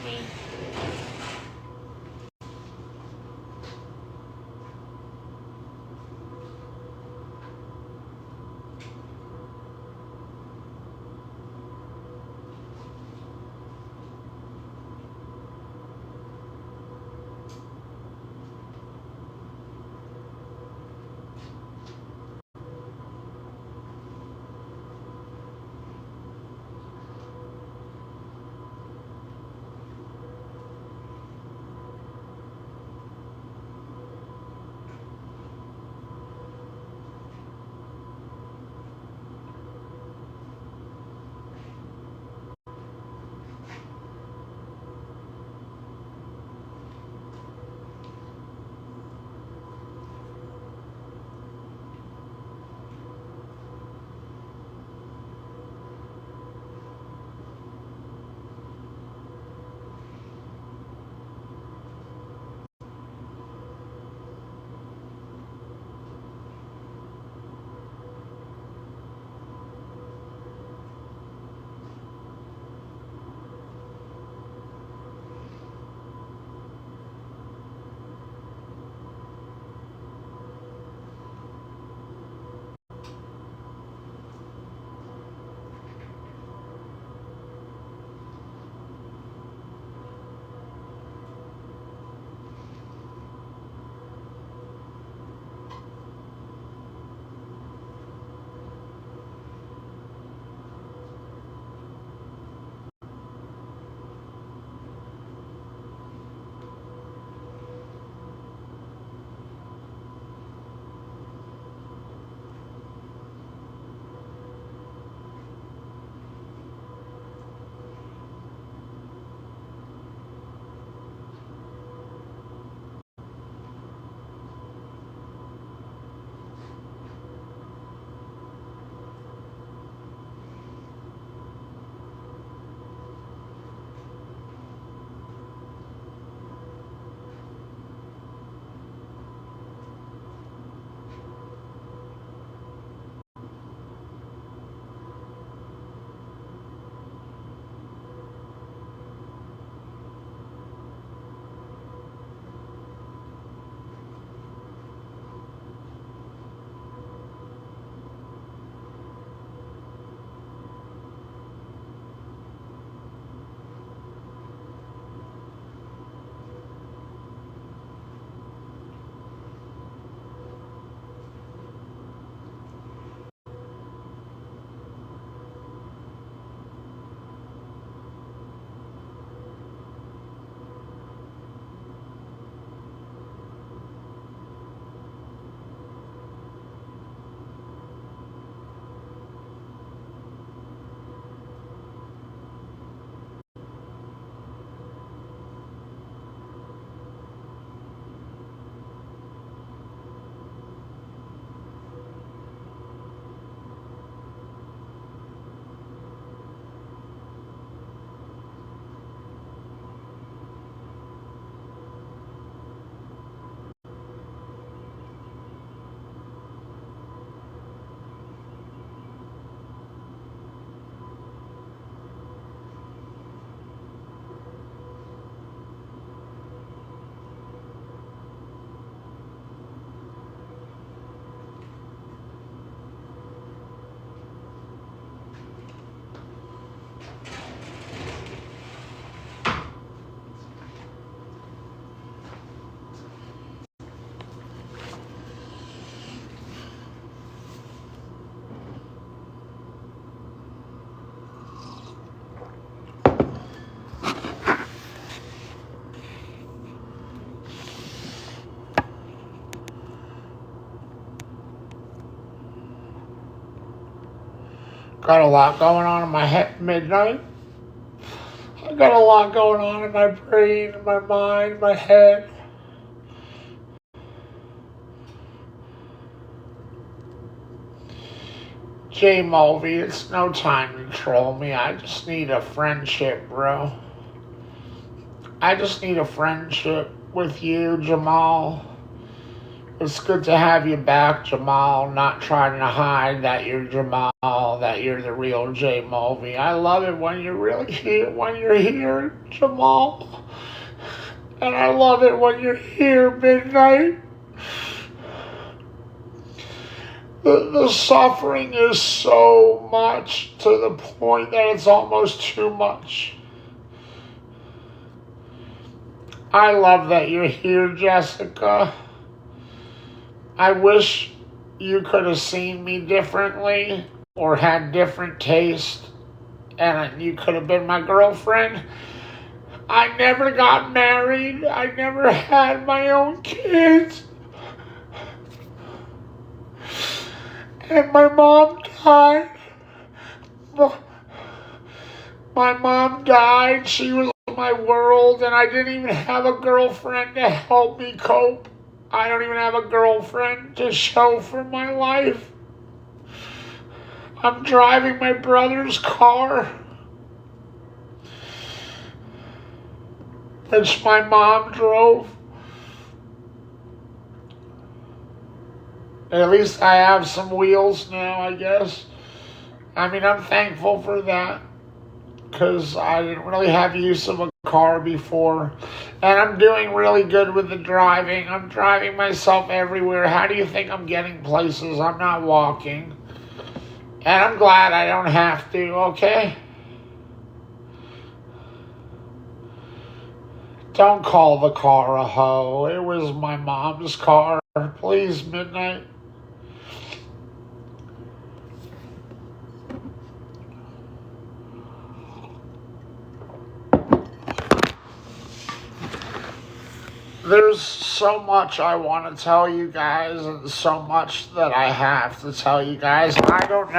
me. Got a lot going on in my head midnight. I got a lot going on in my brain, my mind, my head. J-Mulvey, it's no time to troll me. I just need a friendship, bro. I just need a friendship with you, Jamal. It's good to have you back, Jamal. Not trying to hide that you're Jamal, that you're the real J Mulvey. I love it when you're really here, when you're here, Jamal. And I love it when you're here, Midnight. The suffering is so much to the point that it's almost too much. I love that you're here, Jessica. I wish you could have seen me differently or had different taste and you could have been my girlfriend. I never got married. I never had my own kids. And my mom died. My mom died. She was my world, and I didn't even have a girlfriend to help me cope. I don't even have a girlfriend to show for my life. I'm driving my brother's car, which my mom drove. At least I have some wheels now, I guess. I mean, I'm thankful for that, because I didn't really have use of a car before. And I'm doing really good with the driving. I'm driving myself everywhere. How do you think I'm getting places? I'm not walking. And I'm glad I don't have to, okay? Don't call the car a hoe. It was my mom's car. Please, Midnight. There's so much I want to tell you guys, and so much that I have to tell you guys. I don't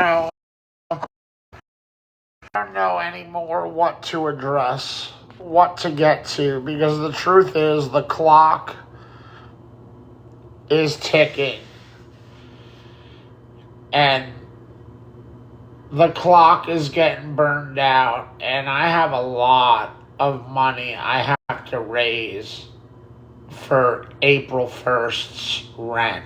know anymore what to address, what to get to, because the truth is the clock is ticking. And the clock is getting burned out, and I have a lot of money I have to raise for April 1st's rent.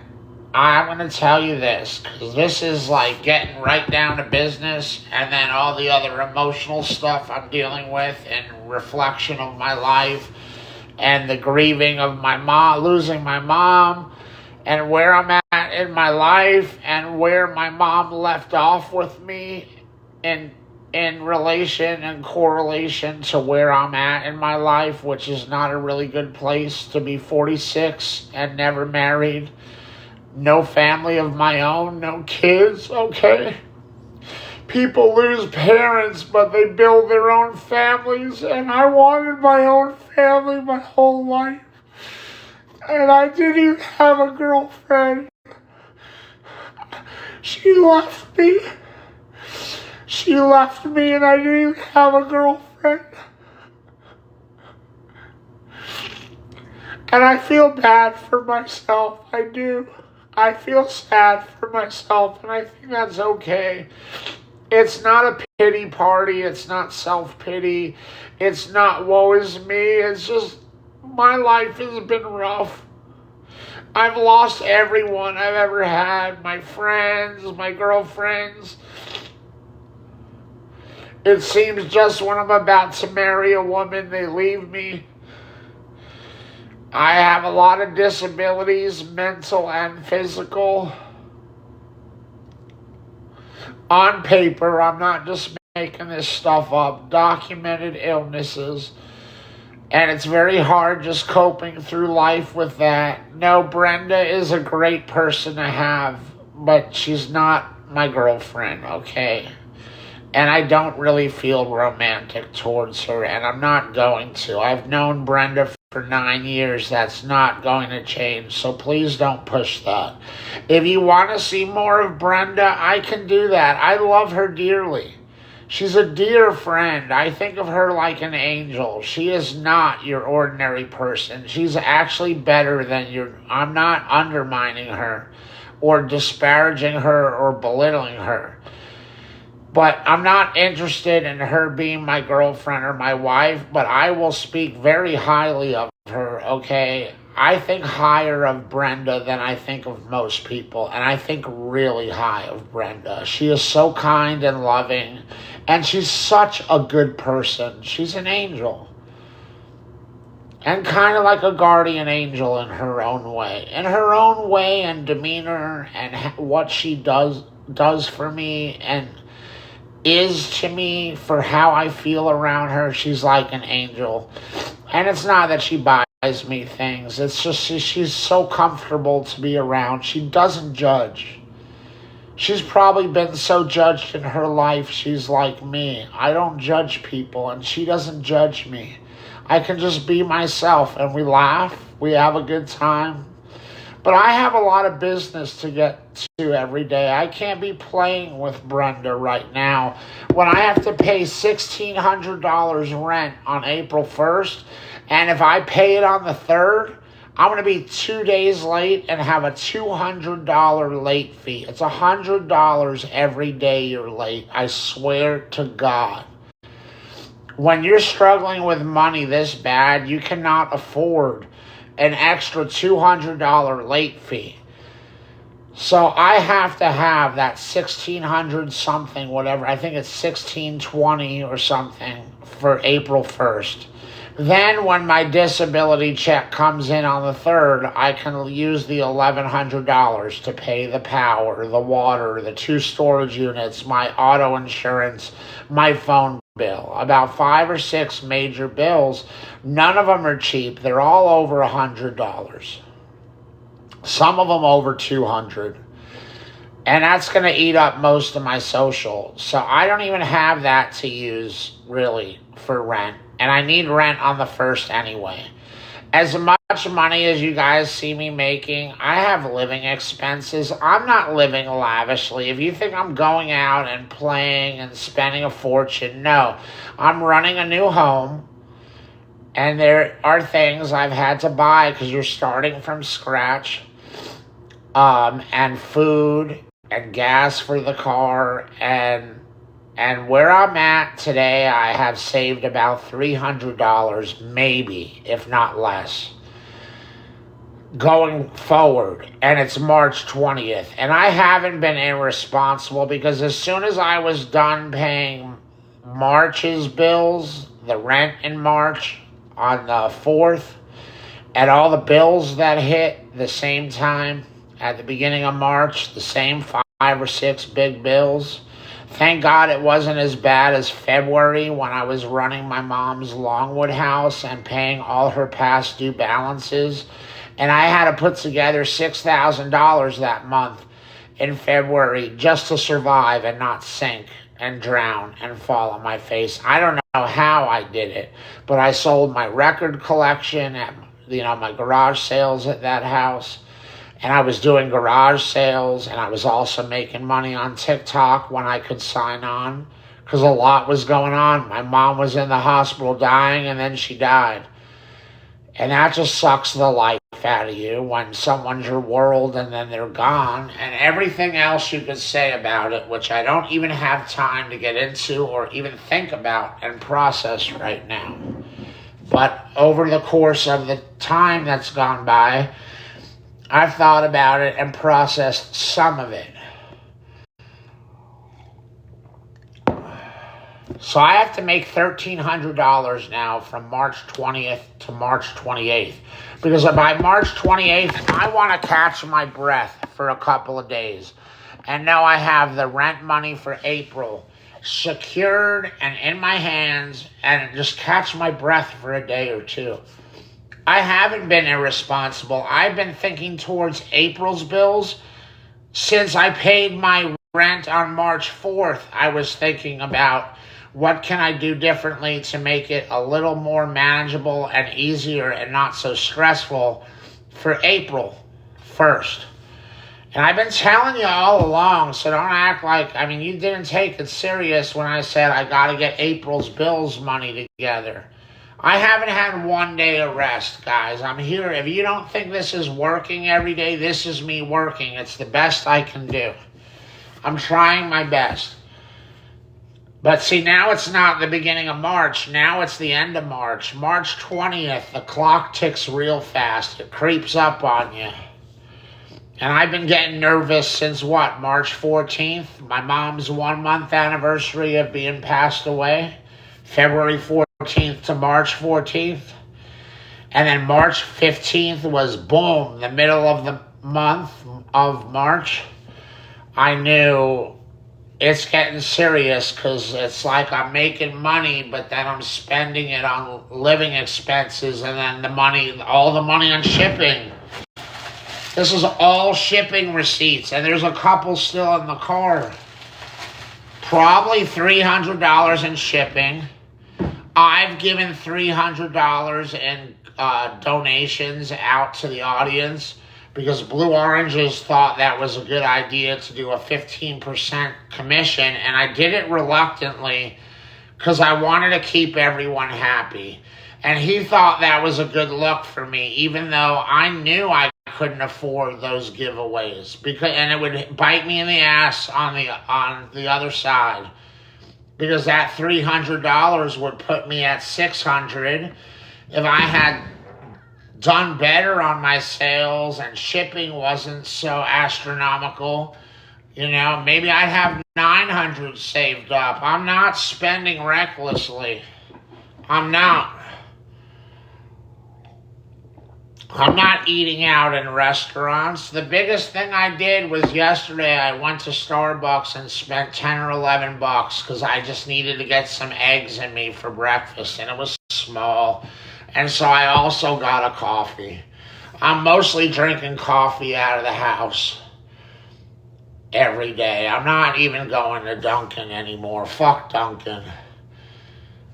I'm going to tell you this, because this is like getting right down to business, and then all the other emotional stuff I'm dealing with, and reflection of my life, and the grieving of my mom, losing my mom, and where I'm at in my life, and where my mom left off with me in relation and correlation to where I'm at in my life, which is not a really good place to be 46 and never married. No family of my own, no kids, okay? People lose parents, but they build their own families, and I wanted my own family my whole life. And I didn't even have a girlfriend. She left me. She left me, and I didn't even have a girlfriend. And I feel bad for myself. I do. I feel sad for myself, and I think that's okay. It's not a pity party. It's not self-pity. It's not woe is me. It's just my life has been rough. I've lost everyone I've ever had. My friends, my girlfriends. It seems just when I'm about to marry a woman, they leave me. I have a lot of disabilities, mental and physical. On paper, I'm not just making this stuff up. Documented illnesses. And it's very hard just coping through life with that. No, Brenda is a great person to have, but she's not my girlfriend, okay? And I don't really feel romantic towards her, and I'm not going to. I've known Brenda for 9 years. That's not going to change, so please don't push that. If you want to see more of Brenda, I can do that. I love her dearly. She's a dear friend. I think of her like an angel. She is not your ordinary person. She's actually better than your... I'm not undermining her or disparaging her or belittling her. But I'm not interested in her being my girlfriend or my wife, but I will speak very highly of her, okay? I think higher of Brenda than I think of most people, and I think really high of Brenda. She is so kind and loving, and she's such a good person. She's an angel. And kind of like a guardian angel in her own way. In her own way and demeanor and what she does for me and is to me for how I feel around her, she's like an angel. And it's not that she buys me things. It's just she's so comfortable to be around. She doesn't judge. She's probably been so judged in her life, she's like me. I don't judge people, and she doesn't judge me. I can just be myself, and we laugh. We have a good time. But I have a lot of business to get to every day. I can't be playing with Brenda right now when I have to pay $1,600 rent on April 1st. And if I pay it on the 3rd, I'm going to be 2 days late and have a $200 late fee. It's $100 every day you're late. I swear to God. When you're struggling with money this bad, you cannot afford an extra $200 late fee. So I have to have that 1,600 something, whatever. I think it's 1,620 or something for April 1st. Then when my disability check comes in on the 3rd, I can use the $1,100 to pay the power, the water, the 2 storage units, my auto insurance, my phone bill. About 5 or 6 major bills. None of them are cheap. They're all over $100. Some of them over $200. And that's going to eat up most of my social. So I don't even have that to use, really, for rent. And I need rent on the 1st anyway. As much money as you guys see me making, I have living expenses. I'm not living lavishly. If you think I'm going out and playing and spending a fortune, no. I'm running a new home. And there are things I've had to buy because you're starting from scratch. And food and gas for the car and where I'm at today, I have saved about $300, maybe, if not less, going forward. And it's March 20th. And I haven't been irresponsible because as soon as I was done paying March's bills, the rent in March on the 4th, and all the bills that hit the same time at the beginning of March, the same 5 or 6 big bills. Thank God it wasn't as bad as February when I was running my mom's Longwood house and paying all her past due balances. And I had to put together $6,000 that month in February just to survive and not sink and drown and fall on my face. I don't know how I did it, but I sold my record collection at my garage sales at that house. And I was doing garage sales, and I was also making money on TikTok when I could sign on, because a lot was going on. My mom was in the hospital dying, and then she died. And that just sucks the life out of you when someone's your world and then they're gone. And everything else you could say about it, which I don't even have time to get into or even think about and process right now. But over the course of the time that's gone by, I've thought about it and processed some of it. So I have to make $1,300 now from March 20th to March 28th. Because by March 28th, I want to catch my breath for a couple of days. And now I have the rent money for April secured and in my hands and just catch my breath for a day or two. I haven't been irresponsible. I've been thinking towards April's bills. Since I paid my rent on March 4th, I was thinking about what can I do differently to make it a little more manageable and easier and not so stressful for April 1st. And I've been telling you all along, so don't act like, you didn't take it serious when I said I got to get April's bills money together. I haven't had 1 day of rest, guys. I'm here. If you don't think this is working every day, this is me working. It's the best I can do. I'm trying my best. But see, now it's not the beginning of March. Now it's the end of March. March 20th, the clock ticks real fast. It creeps up on you. And I've been getting nervous since what, March 14th? My mom's 1 month anniversary of being passed away. February 14th to March 14th. And then March 15th was, boom, the middle of the month of March. I knew it's getting serious because it's like I'm making money, but then I'm spending it on living expenses and then all the money on shipping. This is all shipping receipts, and there's a couple still in the car. Probably $300 in shipping. I've given $300 in donations out to the audience because Blue Oranges thought that was a good idea to do a 15% commission, and I did it reluctantly because I wanted to keep everyone happy. And he thought that was a good look for me, even though I knew I couldn't afford those giveaways and it would bite me in the ass on the other side, because that $300 would put me at $600 if I had done better on my sales and shipping wasn't so astronomical. Maybe I'd have $900 saved up. I'm not spending recklessly. I'm not eating out in restaurants. The biggest thing I did was yesterday I went to Starbucks and spent $10 or $11 because I just needed to get some eggs in me for breakfast, and it was small. And so I also got a coffee. I'm mostly drinking coffee out of the house every day. I'm not even going to Dunkin' anymore. Fuck Dunkin'.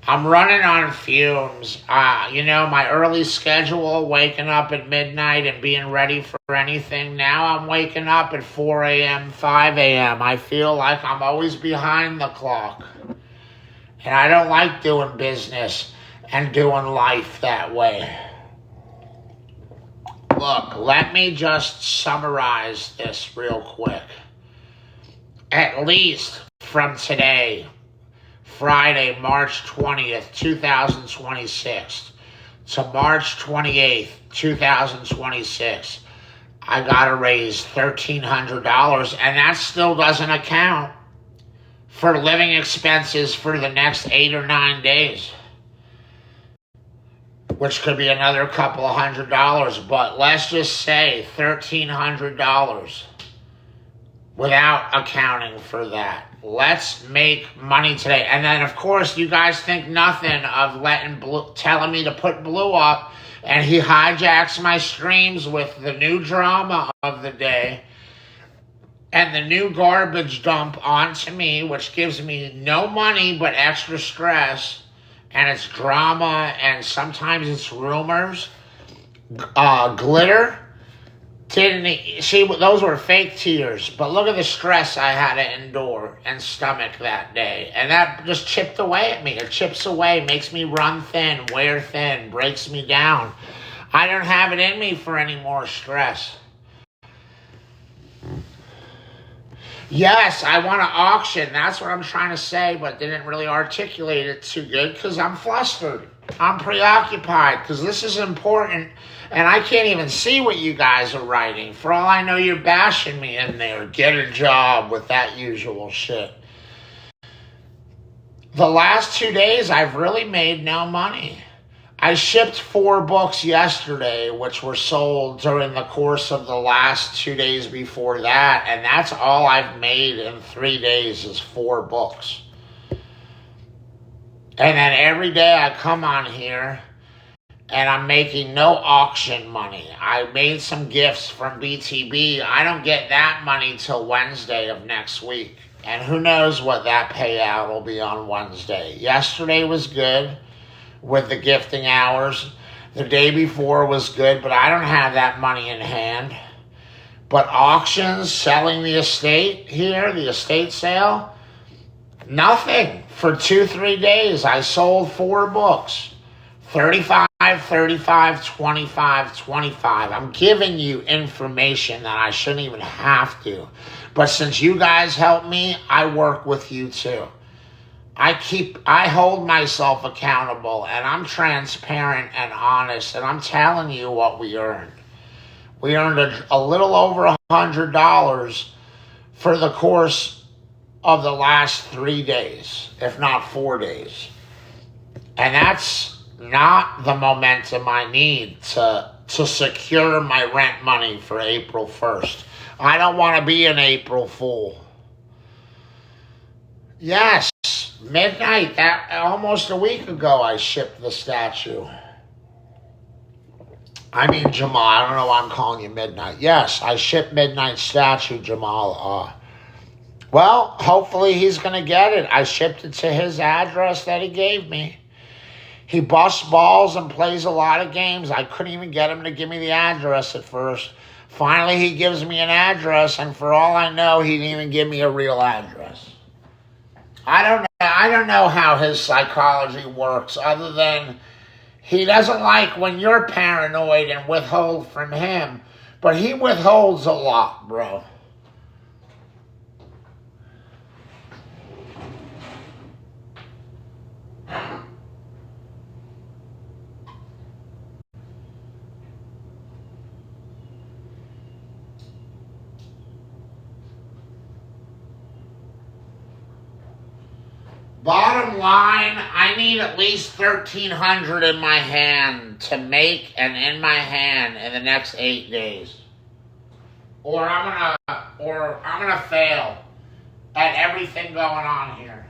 I'm running on fumes. My early schedule, waking up at midnight and being ready for anything. Now I'm waking up at 4 a.m., 5 a.m. I feel like I'm always behind the clock. And I don't like doing business and doing life that way. Look, let me just summarize this real quick. At least from today, Friday, March 20th, 2026, to March 28th, 2026, I gotta raise $1,300, and that still doesn't account for living expenses for the next 8 or 9 days, which could be another couple of $100, but let's just say $1,300 without accounting for that. Let's make money today. And then, of course, you guys think nothing of telling me to put Blue up, and he hijacks my streams with the new drama of the day and the new garbage dump onto me, which gives me no money but extra stress, and it's drama, and sometimes it's rumors. Glitter. See, those were fake tears, but look at the stress I had to endure and stomach that day. And that just chipped away at me. It chips away, makes me run thin, wear thin, breaks me down. I don't have it in me for any more stress. Yes, I want to auction. That's what I'm trying to say, but didn't really articulate it too good because I'm flustered. I'm preoccupied because this is important, and I can't even see what you guys are writing. For all I know, you're bashing me in there. Get a job with that usual shit. The last 2 days, I've really made no money. I shipped 4 books yesterday, which were sold during the course of the last 2 days before that, and that's all I've made in 3 days is 4 books. And then every day I come on here and I'm making no auction money. I made some gifts from BTB. I don't get that money till Wednesday of next week. And who knows what that payout will be on Wednesday. Yesterday was good with the gifting hours. The day before was good, but I don't have that money in hand. But auctions, selling the estate here, the estate sale, nothing. For 2-3 days, I sold 4 books. 35, 35, 25, 25. I'm giving you information that I shouldn't even have to. But since you guys help me, I work with you too. I hold myself accountable, and I'm transparent and honest, and I'm telling you what we earned. We earned a little over $100 for the course of the last 3 days, if not 4 days. And that's not the momentum I need to secure my rent money for April 1st. I don't want to be an April Fool. Yes, midnight. That almost a week ago I shipped the statue. I mean Jamal. I don't know why I'm calling you midnight. Yes, I shipped midnight statue, Jamal. Well, hopefully he's gonna get it. I shipped it to his address that he gave me. He busts balls and plays a lot of games. I couldn't even get him to give me the address at first. Finally, he gives me an address, and for all I know, he didn't even give me a real address. I don't know how his psychology works, other than he doesn't like when you're paranoid and withhold from him, but he withholds a lot, bro. Bottom line, I need at least 1,300 in my hand to make and in my hand in the next 8 days, or I'm gonna fail at everything going on here.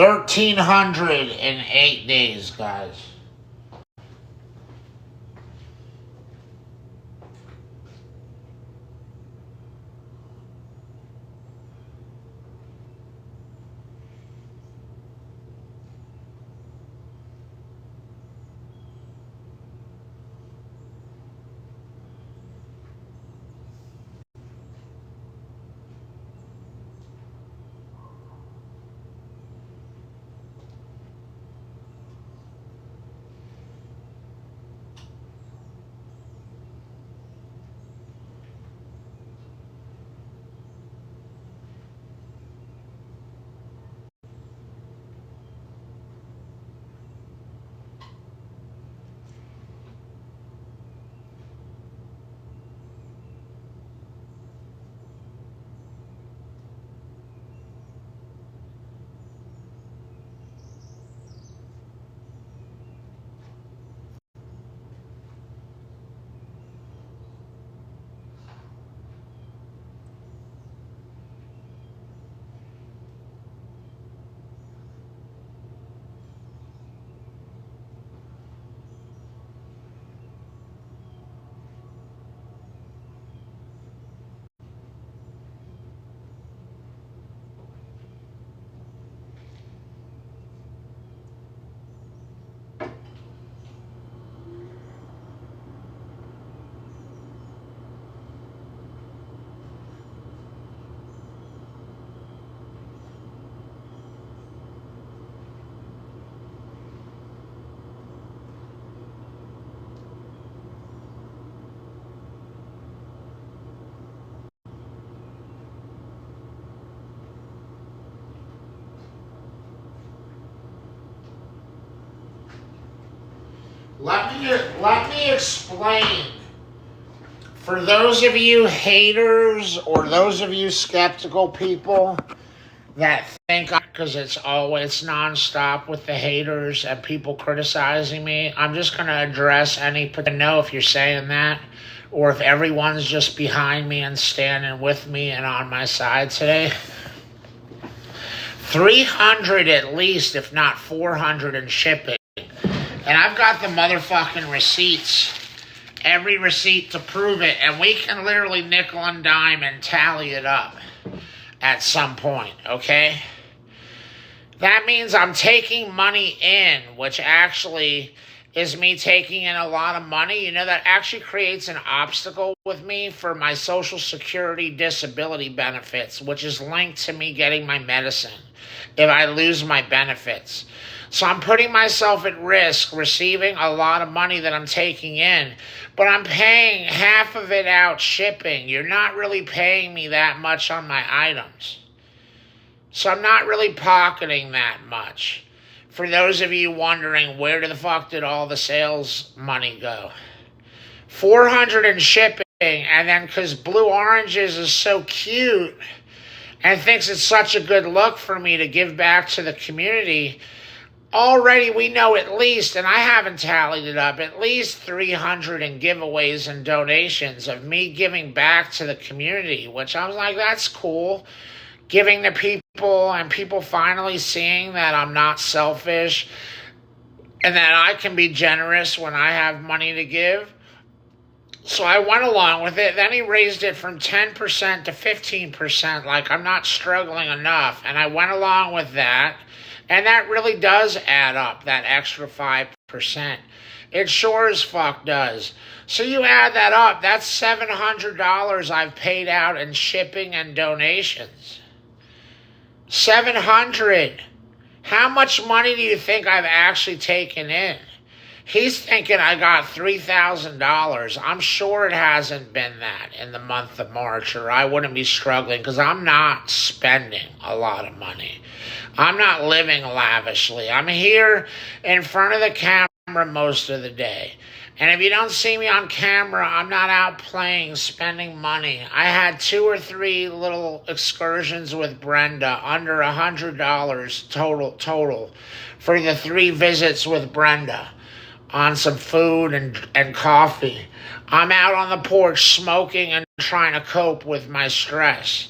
1,308 days, guys. Let me explain. For those of you haters or those of you skeptical people that think because it's nonstop with the haters and people criticizing me, I'm just going to address any. Know if you're saying that or if everyone's just behind me and standing with me and on my side today. 300 at least, if not 400 in shipping. And I've got the motherfucking receipts. Every receipt to prove it. And we can literally nickel and dime and tally it up at some point, okay? That means I'm taking money in, which actually is me taking in a lot of money. You know, that actually creates an obstacle with me for my Social Security disability benefits, which is linked to me getting my medicine if I lose my benefits. So I'm putting myself at risk receiving a lot of money that I'm taking in, but I'm paying half of it out shipping. You're not really paying me that much on my items. So I'm not really pocketing that much. For those of you wondering, where the fuck did all the sales money go? 400 in shipping, and then because Blue Oranges is so cute and thinks it's such a good look for me to give back to the community, already we know at least, and I haven't tallied it up, at least 300 in giveaways and donations of me giving back to the community, which I was like, that's cool. Giving to people and people finally seeing that I'm not selfish and that I can be generous when I have money to give. So I went along with it. Then he raised it from 10% to 15%, like I'm not struggling enough. And I went along with that. And that really does add up, that extra 5%. It sure as fuck does. So you add that up, that's $700 I've paid out in shipping and donations. 700. How much money do you think I've actually taken in? He's thinking I got $3,000. I'm sure it hasn't been that in the month of March, or I wouldn't be struggling because I'm not spending a lot of money. I'm not living lavishly. I'm here in front of the camera most of the day. And if you don't see me on camera, I'm not out playing, spending money. I had 2 or 3 little excursions with Brenda, under $100 total for the 3 visits with Brenda on some food and coffee. I'm out on the porch smoking and trying to cope with my stress.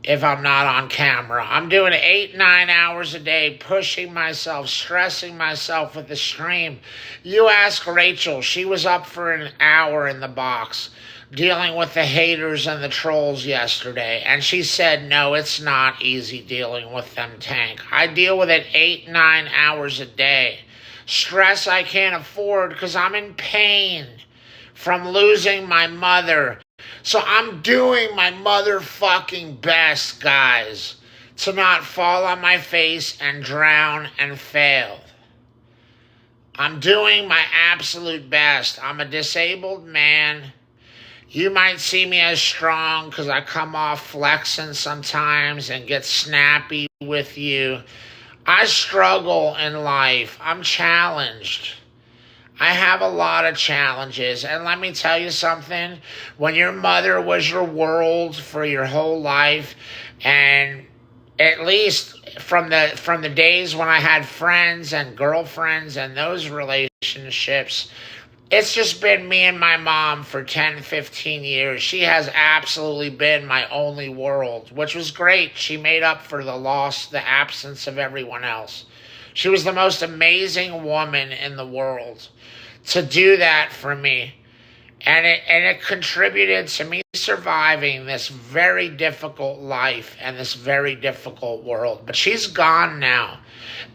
if I'm not on camera. I'm doing 8, 9 hours a day, pushing myself, stressing myself with the stream. You ask Rachel, she was up for an hour in the box dealing with the haters and the trolls yesterday, and she said, no, it's not easy dealing with them, Tank. I deal with it 8, 9 hours a day. Stress I can't afford because I'm in pain from losing my mother. So I'm doing my motherfucking best, guys, to not fall on my face and drown and fail. I'm doing my absolute best. I'm a disabled man. You might see me as strong because I come off flexing sometimes and get snappy with you. I struggle in life. I'm challenged. I have a lot of challenges, and let me tell you something. When your mother was your world for your whole life, and at least from the days when I had friends and girlfriends and those relationships, it's just been me and my mom for 10, 15 years. She has absolutely been my only world, which was great. She made up for the loss, the absence of everyone else. She was the most amazing woman in the world to do that for me. And it contributed to me surviving this very difficult life and this very difficult world. But she's gone now.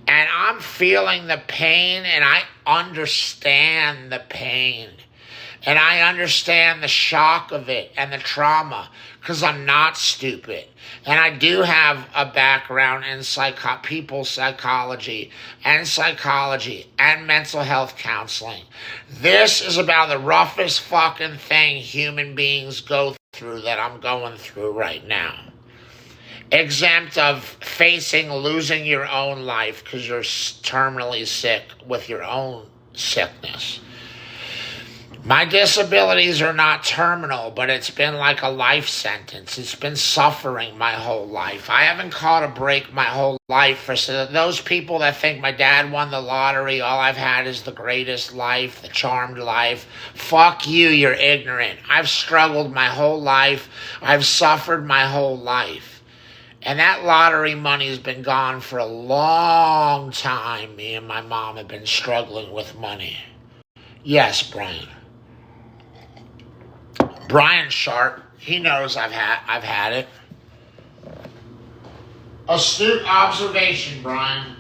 And I'm feeling the pain, and I understand the pain. And I understand the shock of it and the trauma because I'm not stupid. And I do have a background in people's psychology and mental health counseling. This is about the roughest fucking thing human beings go through that I'm going through right now. Exempt of facing losing your own life because you're terminally sick with your own sickness. My disabilities are not terminal, but it's been like a life sentence. It's been suffering my whole life. I haven't caught a break my whole life. For those people that think my dad won the lottery, all I've had is the greatest life, the charmed life. Fuck you, you're ignorant. I've struggled my whole life. I've suffered my whole life. And that lottery money has been gone for a long time. Me and my mom have been struggling with money. Yes, Brian. Brian Sharp, he knows I've had it. Astute observation, Brian.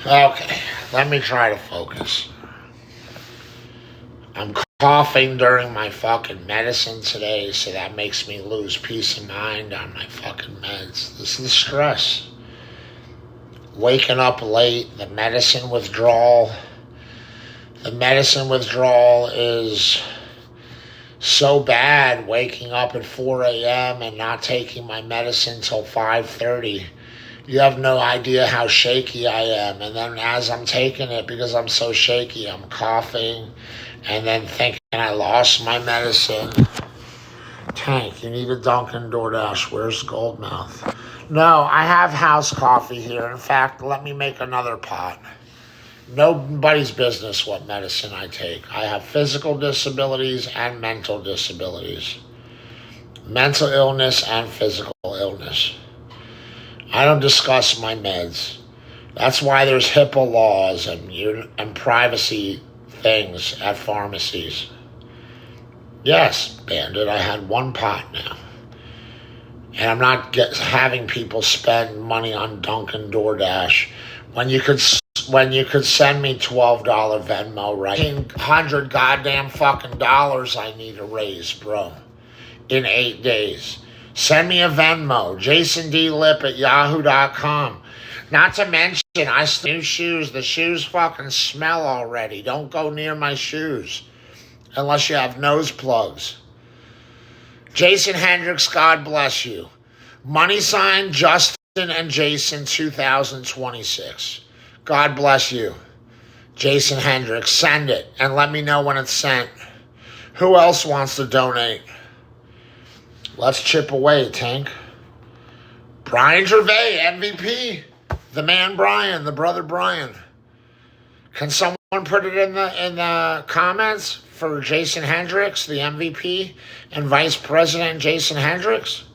Okay, let me try to focus. I'm coughing during my fucking medicine today, so that makes me lose peace of mind on my fucking meds. This is stress. Waking up late, the medicine withdrawal. The medicine withdrawal is so bad, waking up at 4 a.m. and not taking my medicine till 5:30. You have no idea how shaky I am. And then as I'm taking it, because I'm so shaky, I'm coughing and then thinking I lost my medicine. Tank, you need a Dunkin' DoorDash. Where's Goldmouth? No, I have house coffee here. In fact, let me make another pot. Nobody's business what medicine I take. I have physical disabilities and mental disabilities. Mental illness and physical illness. I don't discuss my meds. That's why there's HIPAA laws and privacy things at pharmacies. Yes, Bandit, I had one pot now. And I'm not having people spend money on Dunkin' DoorDash when you could send me $12 Venmo, right? 100 goddamn fucking dollars I need to raise, bro, in 8 days. Send me a Venmo, jasondlipp@yahoo.com. Not to mention, I new shoes. The shoes fucking smell already. Don't go near my shoes unless you have nose plugs. Jason Hendricks, God bless you. Money sign Justin and Jason 2026. God bless you. Jason Hendricks, send it and let me know when it's sent. Who else wants to donate? Let's chip away, Tank. Brian Gervais, MVP. The man Brian, the brother Brian. Can someone put it in the comments for Jason Hendricks, the MVP, and Vice President Jason Hendricks?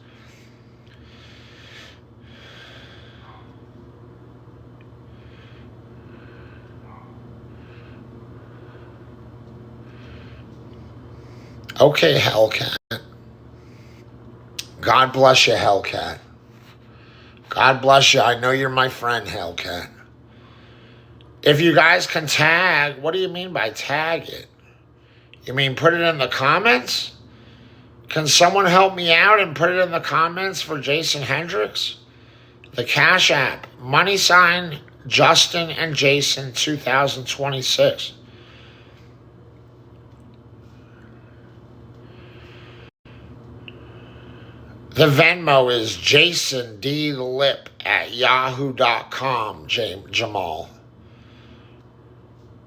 Okay, Hellcat. God bless you, Hellcat. God bless you. I know you're my friend, Hellcat. If you guys can tag, what do you mean by tag it? You mean put it in the comments? Can someone help me out and put it in the comments for Jason Hendricks? The Cash App, money sign Justin and Jason 2026. The Venmo is jasondlipp@yahoo.com, Jamal.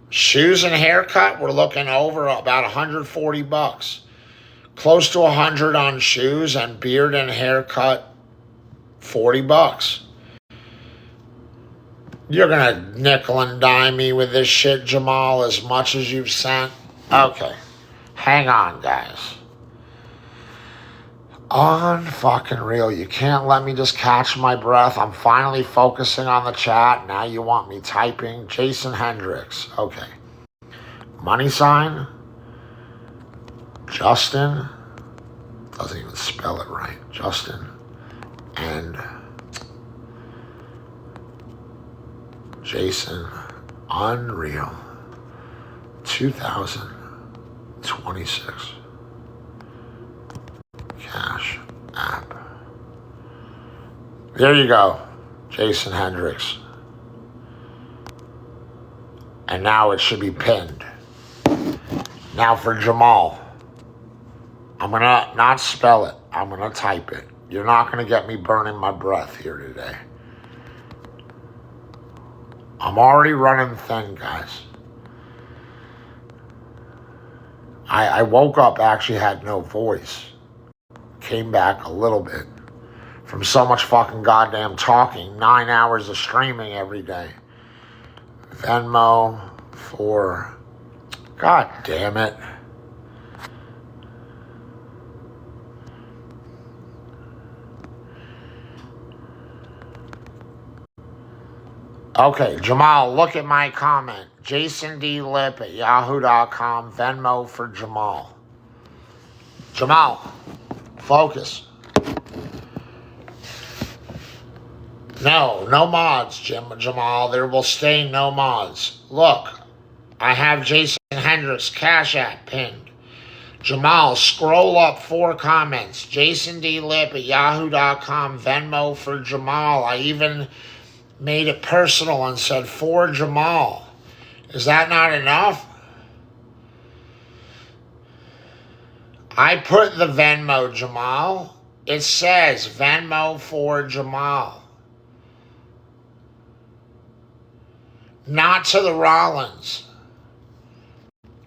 Shoes and haircut, we're looking over about $140. Close to $100 on shoes, and beard and haircut, $40. You're gonna nickel and dime me with this shit, Jamal, as much as you've sent? Okay. Hang on, guys. Unfucking real. You can't let me just catch my breath. I'm finally focusing on the chat. Now you want me typing Jason Hendricks. Okay. Money sign. Justin. Doesn't even spell it right. Justin. And Jason. Unreal. 2026. Cash App. There you go, Jason Hendricks. And now it should be pinned. Now for Jamal. I'm going to not spell it. I'm going to type it. You're not going to get me burning my breath here today. I'm already running thin, guys. I woke up, actually had no voice. Came back a little bit from so much fucking goddamn talking. 9 hours of streaming every day. Venmo for... God damn it. Okay, Jamal, look at my comment. jasondlipp@yahoo.com. Venmo for Jamal. Jamal. Focus. No, no mods, Jamal. There will stay no mods. Look, I have Jason Hendricks Cash App pinned. Jamal, scroll up 4 comments. Jason D. Lipp at yahoo.com. Venmo for Jamal. I even made it personal and said for Jamal. Is that not enough? I put the Venmo, Jamal. It says Venmo for Jamal. Not to the Rollins.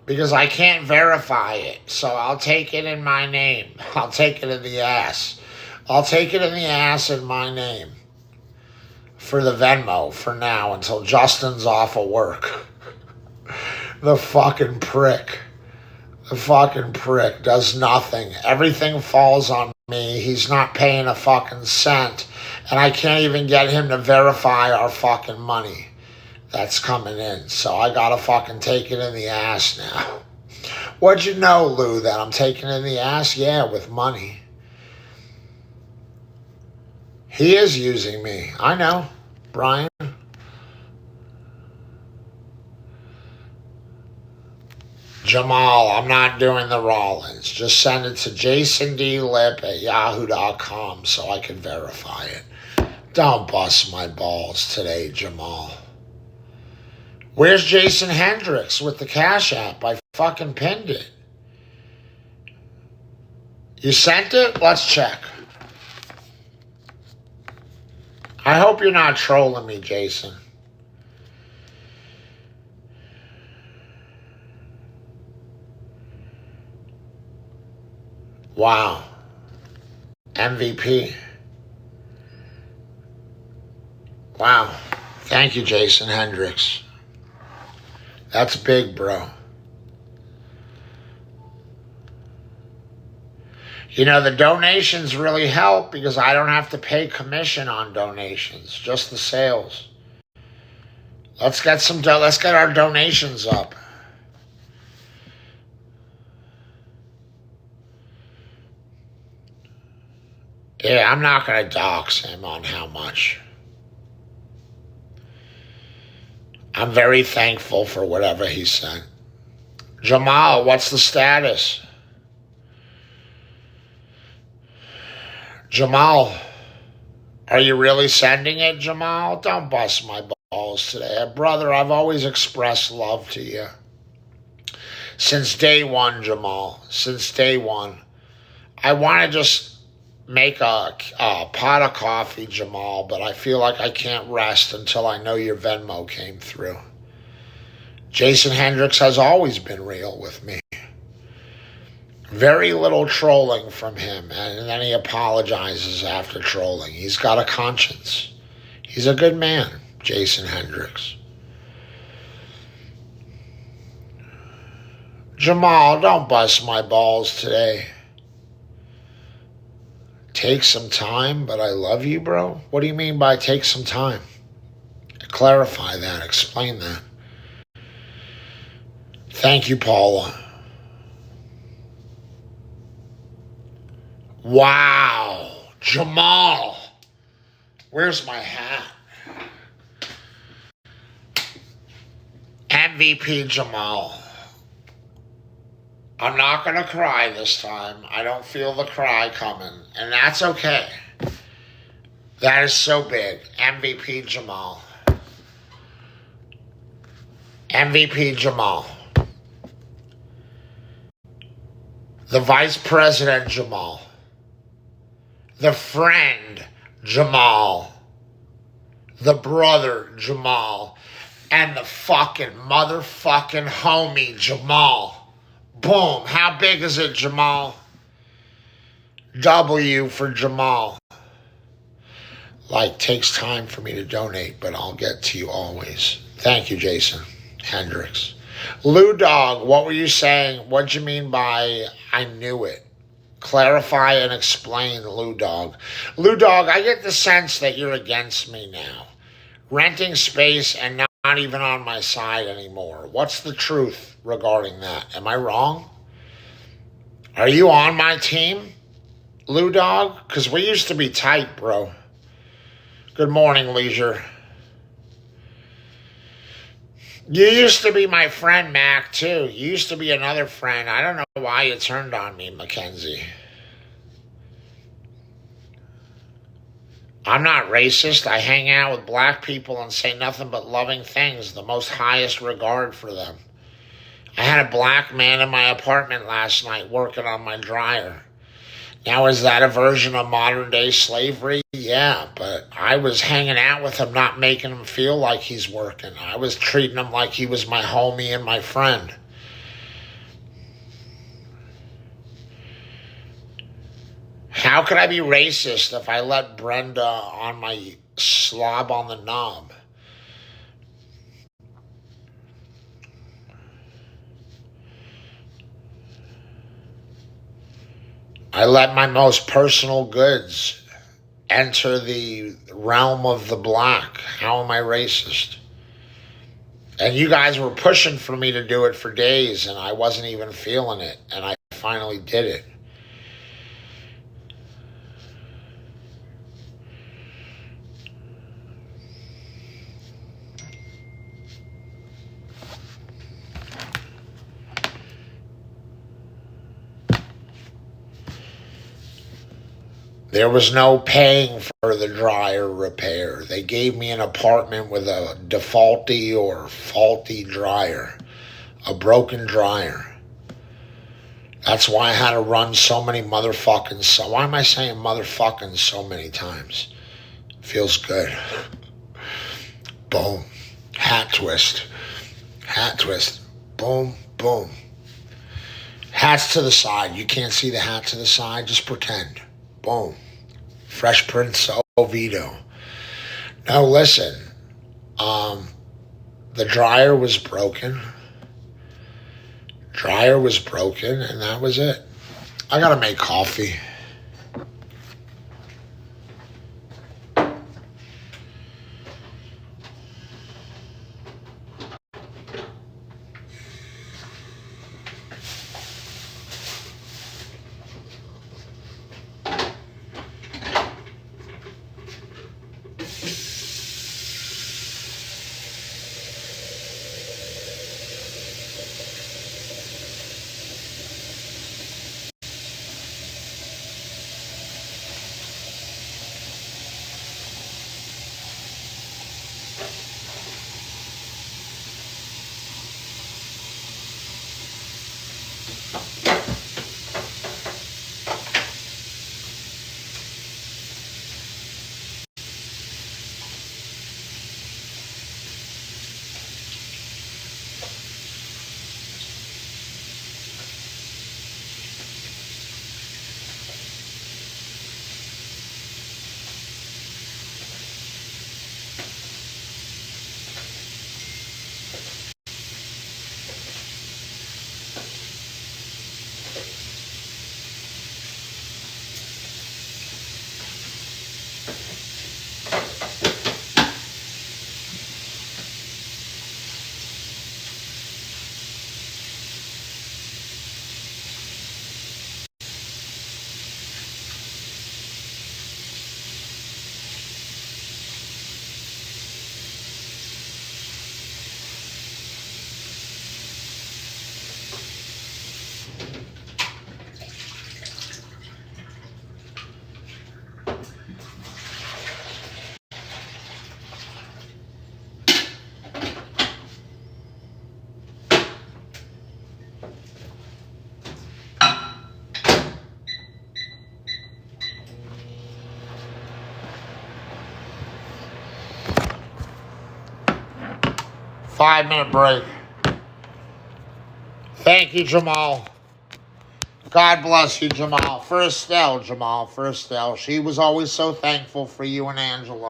Because I can't verify it. So I'll take it in my name. I'll take it in the ass. I'll take it in the ass in my name. For the Venmo for now until Justin's off of work. The fucking prick. The fucking prick does nothing. Everything falls on me. He's not paying a fucking cent. And I can't even get him to verify our fucking money that's coming in. So I gotta fucking take it in the ass now. What'd you know, Lou, that I'm taking it in the ass? Yeah, with money. He is using me. I know, Brian. Jamal, I'm not doing the Rollins. Just send it to Jason D. Lipp at yahoo.com so I can verify it. Don't bust my balls today, Jamal. Where's Jason Hendricks with the Cash App? I fucking pinned it. You sent it? Let's check. I hope you're not trolling me, Jason. Wow. MVP. Wow. Thank you, Jason Hendricks. That's big, bro. You know, the donations really help because I don't have to pay commission on donations, just the sales. Let's get our donations up. Yeah, I'm not going to dox him on how much. I'm very thankful for whatever he sent. Jamal, what's the status? Jamal, are you really sending it, Jamal? Don't bust my balls today. Brother, I've always expressed love to you. Since day one, Jamal. Since day one. I want to just make a pot of coffee, Jamal, but I feel like I can't rest until I know your Venmo came through. Jason Hendricks has always been real with me. Very little trolling from him, and then he apologizes after trolling. He's got a conscience. He's a good man, Jason Hendricks. Jamal, don't bust my balls today. Take some time, but I love you, bro? What do you mean by take some time? Clarify that. Explain that. Thank you, Paula. Wow. Jamal. Where's my hat? MVP Jamal. I'm not going to cry this time. I don't feel the cry coming. And that's okay. That is so big. MVP Jamal. MVP Jamal. The Vice President Jamal. The friend Jamal. The brother Jamal. And the fucking motherfucking homie Jamal. Boom. How big is it, Jamal? W for Jamal. Like, takes time for me to donate, but I'll get to you always. Thank you, Jason Hendricks. Lou Dog, what were you saying? What'd you mean by I knew it? Clarify and explain, Lou Dog. Lou Dog, I get the sense that you're against me now. Renting space and not even on my side anymore. What's the truth regarding that? Am I wrong? Are you on my team, Lou Dog? Because we used to be tight, bro. Good morning, Leisure. You used to be my friend, Mac, too. You used to be another friend. I don't know why you turned on me, Mackenzie. I'm not racist. I hang out with black people and say nothing but loving things, the most highest regard for them. I had a black man in my apartment last night working on my dryer. Now, is that a version of modern day slavery? Yeah, but I was hanging out with him, not making him feel like he's working. I was treating him like he was my homie and my friend. How could I be racist if I let Brenda on my slob on the knob? I let my most personal goods enter the realm of the black. How am I racist? And you guys were pushing for me to do it for days, and I wasn't even feeling it, and I finally did it. There was no paying for the dryer repair. They gave me an apartment with a defaulty or faulty dryer, a broken dryer. That's why I had to run so many motherfucking. Why am I saying motherfucking so many times? Feels good. Boom. Hat twist. Hat twist. Boom, boom. Hats to the side. You can't see the hat to the side. Just pretend. Boom. Fresh Prince Oviedo. Now listen. The dryer was broken. Dryer was broken, and that was it. I gotta make coffee. 5 minute break. Thank you, Jamal. God bless you, Jamal. For Estelle, Jamal. For Estelle. She was always so thankful for you and Angela.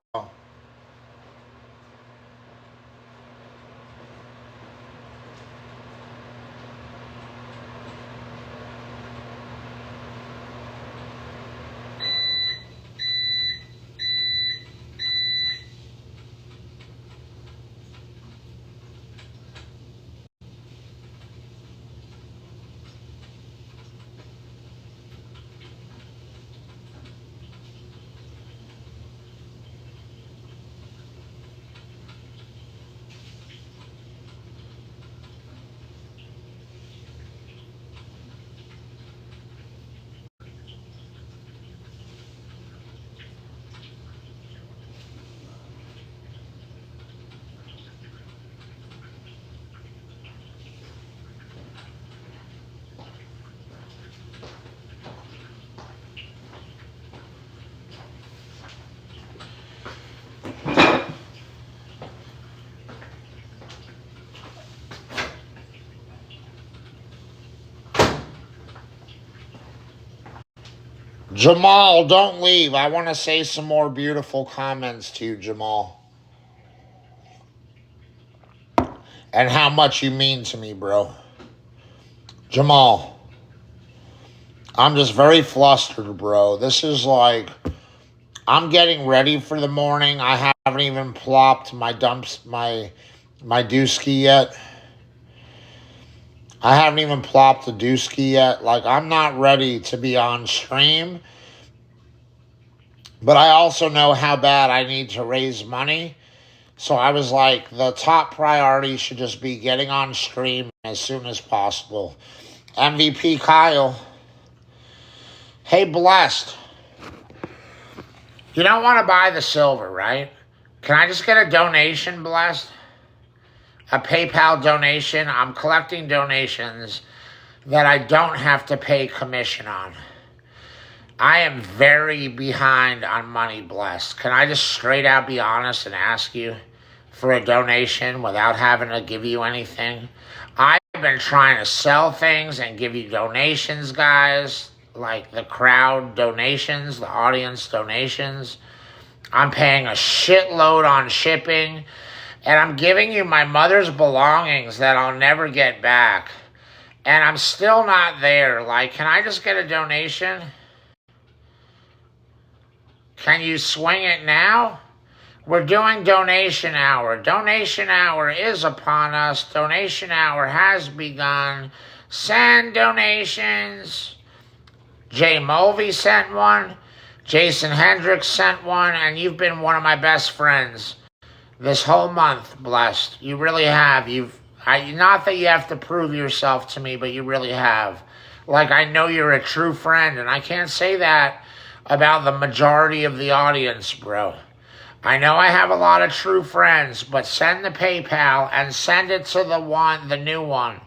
Jamal, don't leave. I want to say some more beautiful comments to you, Jamal. And how much you mean to me, bro. Jamal, I'm just very flustered, bro. This is like, I'm getting ready for the morning. I haven't even plopped my dooski yet. I haven't even plopped the dooski yet. Like, I'm not ready to be on stream. But I also know how bad I need to raise money. So I was like, the top priority should just be getting on stream as soon as possible. MVP Kyle. Hey, Blessed. You don't want to buy the silver, right? Can I just get a donation, Blessed? A PayPal donation? I'm collecting donations that I don't have to pay commission on. I am very behind on money, Blessed. Can I just straight out be honest and ask you for a donation without having to give you anything? I've been trying to sell things and give you donations, guys, like the crowd donations, the audience donations. I'm paying a shitload on shipping, and I'm giving you my mother's belongings that I'll never get back. And I'm still not there. Like, can I just get a donation? Can you swing it now? We're doing donation hour. Donation hour is upon us. Donation hour has begun. Send donations. Jay Mulvey sent one. Jason Hendricks sent one. And you've been one of my best friends this whole month, Blessed. You really have. Not that you have to prove yourself to me, but you really have. Like, I know you're a true friend, and I can't say that about the majority of the audience, bro. I know I have a lot of true friends, but send the PayPal and send it to the new one.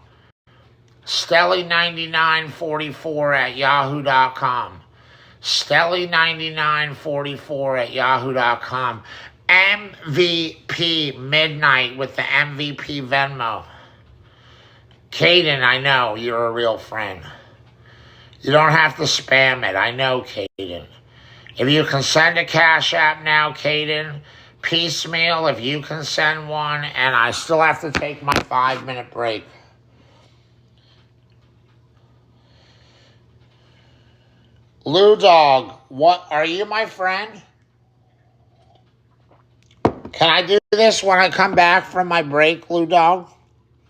Stelly9944 at yahoo.com. Stelly9944 at yahoo.com. MVP Midnight with the MVP Venmo. Caden, I know you're a real friend. You don't have to spam it. I know, Caden. If you can send a Cash App now, Caden, piecemeal, if you can send one, and I still have to take my 5-minute break. Lou Dog, what, are you my friend? Can I do this when I come back from my break, Lou Dog?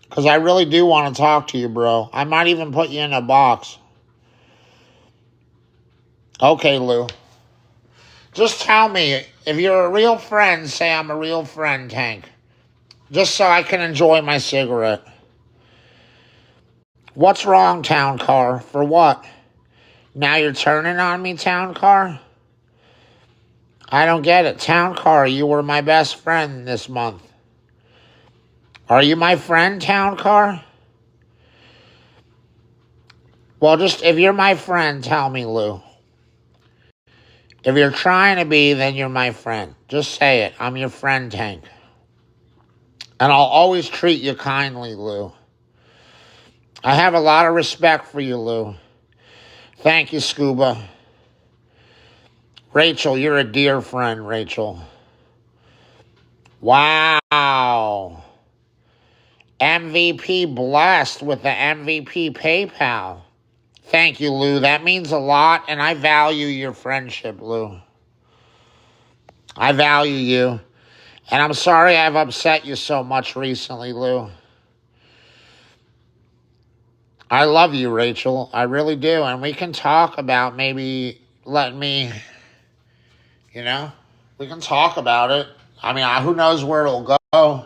Because I really do want to talk to you, bro. I might even put you in a box. Okay, Lou. Just tell me, if you're a real friend, say I'm a real friend, Tank. Just so I can enjoy my cigarette. What's wrong, Town Car? For what? Now you're turning on me, Town Car? I don't get it. Town Car, you were my best friend this month. Are you my friend, Town Car? Well, just, if you're my friend, tell me, Lou. If you're trying to be, then you're my friend. Just say it. I'm your friend, Tank. And I'll always treat you kindly, Lou. I have a lot of respect for you, Lou. Thank you, Scuba. Rachel, you're a dear friend, Rachel. Wow. MVP Blessed with the MVP PayPal. Thank you, Lou. That means a lot, and I value your friendship, Lou. I value you. And I'm sorry I've upset you so much recently, Lou. I love you, Rachel. I really do. And we can talk about maybe letting me, we can talk about it. I mean, who knows where it'll go?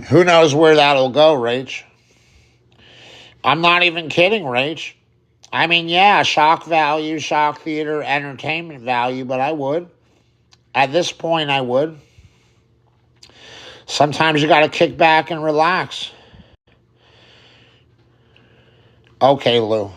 Who knows where that'll go, Rach? I'm not even kidding, Rach. I mean, yeah, shock value, shock theater, entertainment value, but I would. At this point, I would. Sometimes you got to kick back and relax. Okay, Lou.